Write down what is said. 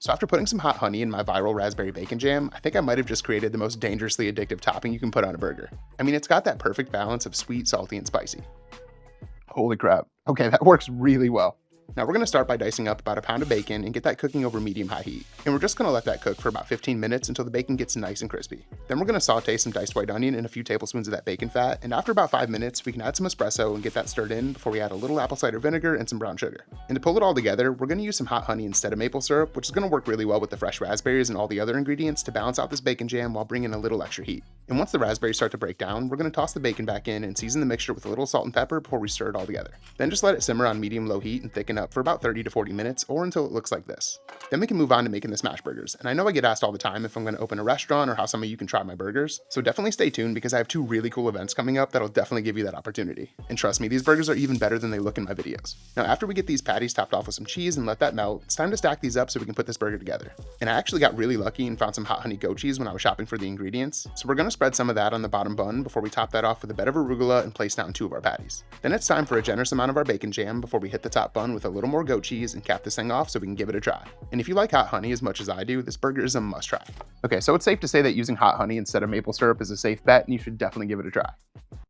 So after putting some hot honey in my viral raspberry bacon jam, I think I might have just created the most dangerously addictive topping you can put on a burger. I mean, it's got that perfect balance of sweet, salty, and spicy. Holy crap. Okay, that works really well. Now we're going to start by dicing up about a pound of bacon and get that cooking over medium-high heat. And we're just going to let that cook for about 15 minutes until the bacon gets nice and crispy. Then we're going to saute some diced white onion and a few tablespoons of that bacon fat, and after about 5 minutes, we can add some espresso and get that stirred in before we add a little apple cider vinegar and some brown sugar. And to pull it all together, we're going to use some hot honey instead of maple syrup, which is going to work really well with the fresh raspberries and all the other ingredients to balance out this bacon jam while bringing a little extra heat. And once the raspberries start to break down, we're going to toss the bacon back in and season the mixture with a little salt and pepper before we stir it all together. Then just let it simmer on medium-low heat and thicken up for about 30 to 40 minutes or until it looks like this. Then we can move on to making the Smashburgers. And I know I get asked all the time if I'm going to open a restaurant or how some of you can try my burgers, so definitely stay tuned because I have 2 really cool events coming up that'll definitely give you that opportunity. And trust me, these burgers are even better than they look in my videos. Now after we get these patties topped off with some cheese and let that melt, it's time to stack these up so we can put this burger together. And I actually got really lucky and found some hot honey goat cheese when I was shopping for the ingredients, so we're going to spread some of that on the bottom bun before we top that off with a bed of arugula and place down 2 of our patties. Then it's time for a generous amount of our bacon jam before we hit the top bun with a little more goat cheese and cap this thing off so we can give it a try. And if you like hot honey as much as I do, this burger is a must try. Okay, so it's safe to say that using hot honey instead of maple syrup is a safe bet and you should definitely give it a try.